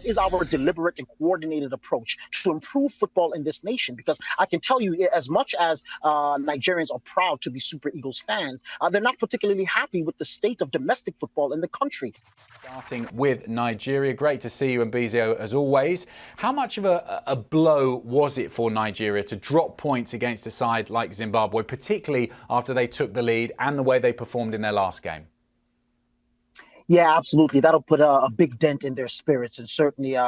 what is our deliberate and coordinated approach to improve football in this nation? Because I can tell you, as much as Nigerians are proud to be Super Eagles fans, they're not particularly happy with the state of domestic football in the country. Starting with Nigeria, great to see you, Mbizo, as always. How much of a blow was it for Nigeria to drop points against a side like Zimbabwe, particularly after they took the lead and the way they performed in their last game? Yeah, absolutely. That'll put a big dent in their spirits and certainly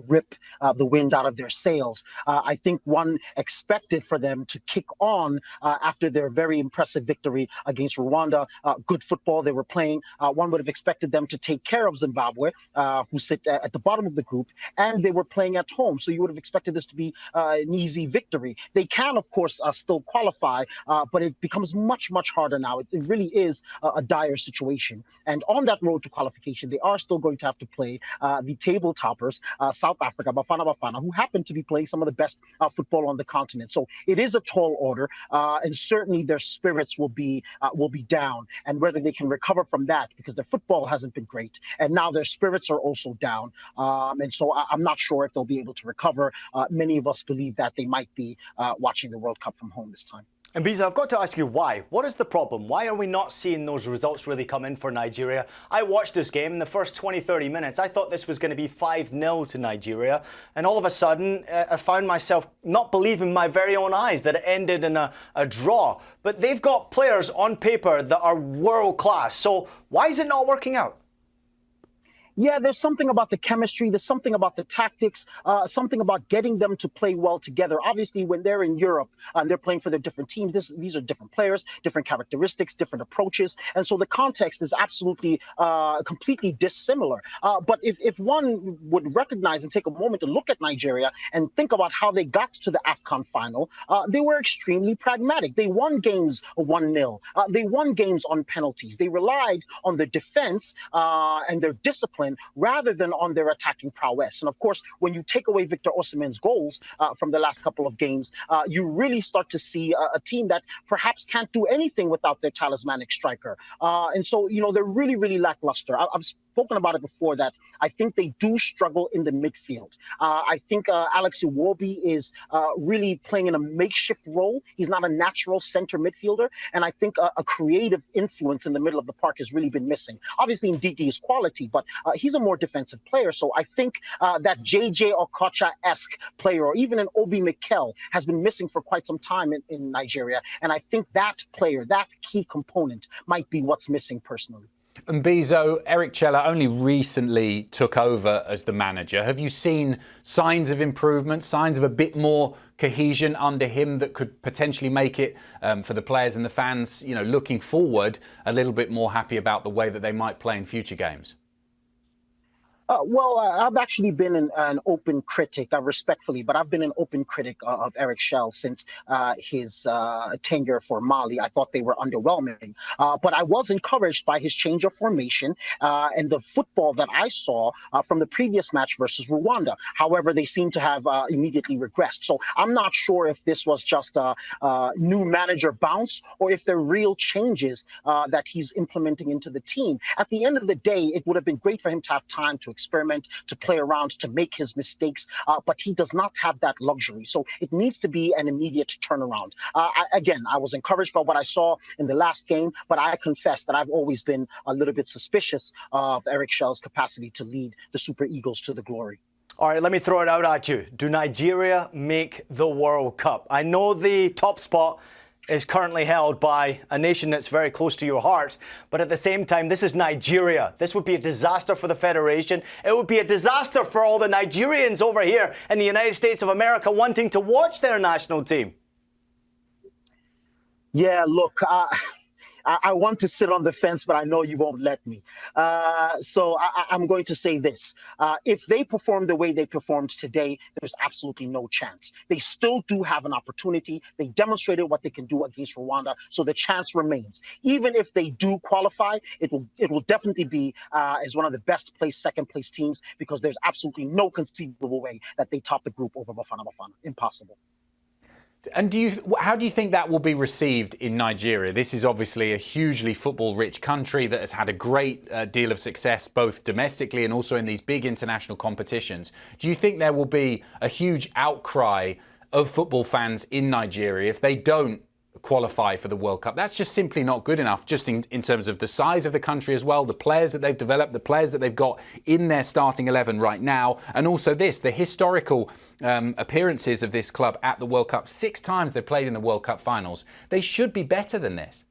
rip the wind out of their sails. I think one expected for them to kick on after their very impressive victory against Rwanda. Good football they were playing. One would have expected them to take care of Zimbabwe, who sit at the bottom of the group, and they were playing at home. So you would have expected this to be an easy victory. They can, of course, still qualify, but it becomes much, much harder now. It really is a dire situation. And on that road to qualification, they are still going to have to play the table toppers, South Africa, Bafana, who happen to be playing some of the best football on the continent. So it is a tall order, and certainly their spirits will be down. And whether they can recover from that, because their football hasn't been great, and now their spirits are also down. And so I'm not sure if they'll be able to recover. Many of us believe that they might be watching the World Cup from home this time. And Mbizo, I've got to ask you why. What is the problem? Why are we not seeing those results really come in for Nigeria? I watched this game in the first 20, 30 minutes. I thought this was going to be 5-0 to Nigeria. And all of a sudden, I found myself not believing my very own eyes that it ended in a draw. But they've got players on paper that are world class. So why is it not working out? Yeah, there's something about the chemistry, there's something about the tactics, something about getting them to play well together. Obviously, when they're in Europe and they're playing for their different teams, these are different players, different characteristics, different approaches. And so the context is absolutely completely dissimilar. But if one would recognize and take a moment to look at Nigeria and think about how they got to the AFCON final, they were extremely pragmatic. They won games 1-0. They won games on penalties. They relied on the defense and their discipline rather than on their attacking prowess. And of course, when you take away Victor Osimhen's goals from the last couple of games, you really start to see a team that perhaps can't do anything without their talismanic striker. And so, they're really, really lackluster. I've spoken about it before that I think they do struggle in the midfield. I think Alex Iwobi is really playing in a makeshift role. He's not a natural center midfielder. And I think a creative influence in the middle of the park has really been missing. Obviously, Ndidi is quality, but he's a more defensive player. So I think that JJ Okocha-esque player, or even an Obi Mikel, has been missing for quite some time in Nigeria. And I think that player, that key component, might be what's missing personally. Mbizo, Eric Chella only recently took over as the manager. Have you seen signs of improvement, signs of a bit more cohesion under him that could potentially make it for the players and the fans, looking forward, a little bit more happy about the way that they might play in future games? Well, I've actually been an open critic, respectfully, but I've been an open critic of Eric Schell since his tenure for Mali. I thought they were underwhelming, but I was encouraged by his change of formation and the football that I saw from the previous match versus Rwanda. However, they seem to have immediately regressed. So I'm not sure if this was just a new manager bounce or if they're real changes that he's implementing into the team. At the end of the day, it would have been great for him to have time to experiment, to play around, to make his mistakes, but he does not have that luxury. So it needs to be an immediate turnaround. I was encouraged by what I saw in the last game, but I confess that I've always been a little bit suspicious of Eric Schell's capacity to lead the Super Eagles to the glory. All right, let me throw it out at you. Do Nigeria make the World Cup? I know the top spot is currently held by a nation that's very close to your heart. But at the same time, this is Nigeria. This would be a disaster for the Federation. It would be a disaster for all the Nigerians over here in the United States of America wanting to watch their national team. Yeah, look, I want to sit on the fence, but I know you won't let me. So I'm going to say this. If they perform the way they performed today, there's absolutely no chance. They still do have an opportunity. They demonstrated what they can do against Rwanda, so the chance remains. Even if they do qualify, it will definitely be as one of the best placed, second place teams, because there's absolutely no conceivable way that they top the group over Bafana Bafana. Impossible. And how do you think that will be received in Nigeria? This is obviously a hugely football-rich country that has had a great deal of success both domestically and also in these big international competitions. Do you think there will be a huge outcry of football fans in Nigeria if they don't qualify for the World Cup? That's just simply not good enough, just in terms of the size of the country as well, the players that they've developed, the players that they've got in their starting 11 right now, and also the historical appearances of this club at the World Cup. 6 times they've played in the World Cup finals. They should be better than this.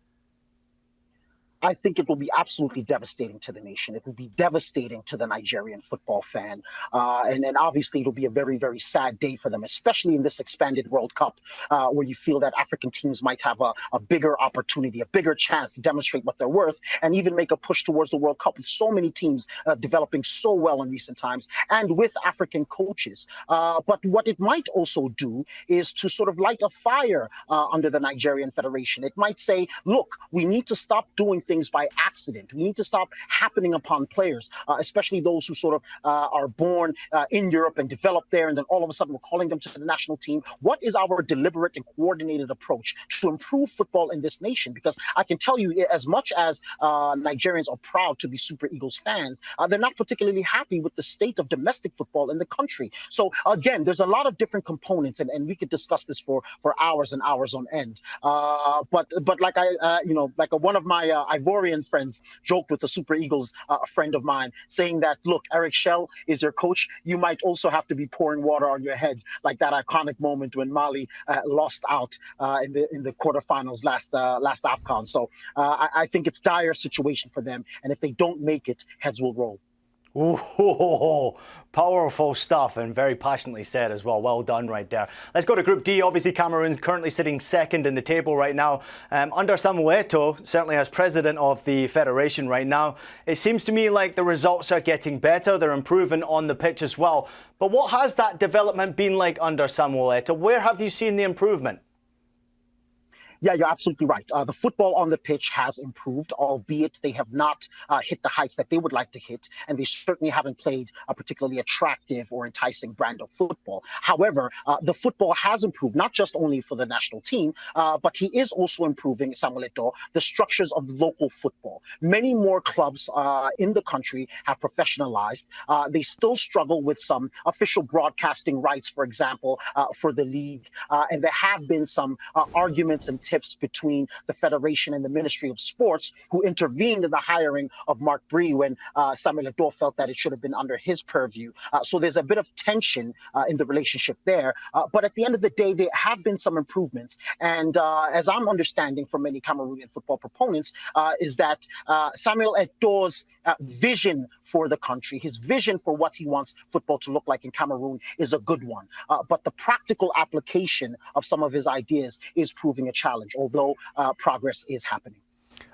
I think it will be absolutely devastating to the nation. It will be devastating to the Nigerian football fan. And obviously, it'll be a very, very sad day for them, especially in this expanded World Cup, where you feel that African teams might have a bigger opportunity, a bigger chance to demonstrate what they're worth, and even make a push towards the World Cup with so many teams developing so well in recent times and with African coaches. But what it might also do is to sort of light a fire under the Nigerian Federation. It might say, look, we need to stop doing things by accident. We need to stop happening upon players, especially those who sort of are born in Europe and develop there, and then all of a sudden we're calling them to the national team. What is our deliberate and coordinated approach to improve football in this nation? Because I can tell you, as much as Nigerians are proud to be Super Eagles fans, they're not particularly happy with the state of domestic football in the country. So again, there's a lot of different components, and we could discuss this for hours and hours on end. But like one of my Ivorian friends joked with the Super Eagles, a friend of mine, saying that, look, Eric Shell is your coach. You might also have to be pouring water on your head, like that iconic moment when Mali lost out in the quarterfinals last AFCON. So I think it's dire situation for them. And if they don't make it, heads will roll. Ooh, powerful stuff, and very passionately said as well. Well done right there. Let's go to Group D. Obviously, Cameroon currently sitting second in the table right now. Under Samuel Eto'o, certainly as president of the federation right now, it seems to me like the results are getting better. They're improving on the pitch as well. But what has that development been like under Samuel Eto'o? Where have you seen the improvement? Yeah, you're absolutely right. The football on the pitch has improved, albeit they have not hit the heights that they would like to hit, and they certainly haven't played a particularly attractive or enticing brand of football. However, the football has improved, not just only for the national team, but he is also improving, Samuel Eto'o, the structures of local football. Many more clubs in the country have professionalized. They still struggle with some official broadcasting rights, for example, for the league, and there have been some arguments and tiffs between the Federation and the Ministry of Sports, who intervened in the hiring of Mark Bree when Samuel Eto'o felt that it should have been under his purview. So there's a bit of tension in the relationship there. But at the end of the day, there have been some improvements. And as I'm understanding from many Cameroonian football proponents, is that Samuel Eto'o's vision for the country, his vision for what he wants football to look like in Cameroon is a good one. But the practical application of some of his ideas is proving a challenge, although progress is happening.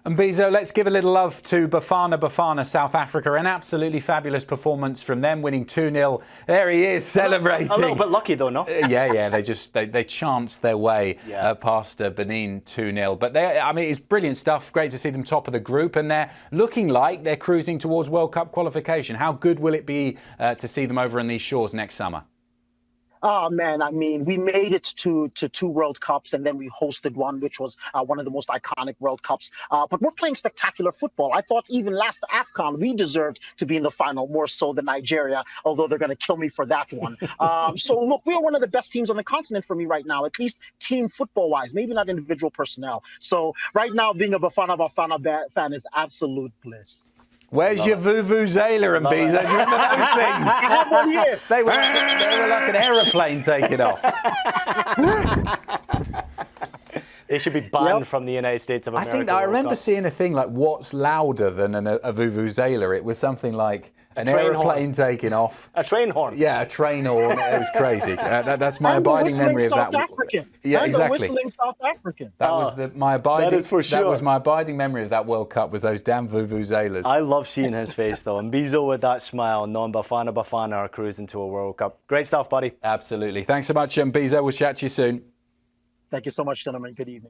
Mbizo, let's give a little love to Bafana, South Africa. An absolutely fabulous performance from them, winning 2-0. There he is, celebrating. A little bit lucky, though, no? Yeah. They chanced their way past Benin 2-0. But it's brilliant stuff. Great to see them top of the group, and they're looking like they're cruising towards World Cup qualification. How good will it be to see them over on these shores next summer? Oh, man, I mean, we made it to 2 World Cups, and then we hosted one, which was one of the most iconic World Cups. But we're playing spectacular football. I thought even last AFCON, we deserved to be in the final, more so than Nigeria, although they're going to kill me for that one. So, look, we are one of the best teams on the continent for me right now, at least team football-wise, maybe not individual personnel. So right now, being a Bafana fan is absolute bliss. Where's your vuvuzela, Mbizo? Do you remember those things? I have one here. They were like an aeroplane taking off. They should be banned from the United States of America. I remember seeing a thing like, what's louder than a vuvuzela? It was something like an aeroplane taking off. A train horn. Yeah, a train horn. It was crazy. That's my abiding memory of that. South African. Yeah, exactly. Whistling South African. That was my abiding. That is for sure. That was my abiding memory of that World Cup. Was those damn vuvuzelas. I love seeing his face though. And Mbizo with that smile, knowing Bafana are cruising to a World Cup. Great stuff, buddy. Absolutely. Thanks so much, Mbizo. We'll chat to you soon. Thank you so much, gentlemen. Good evening.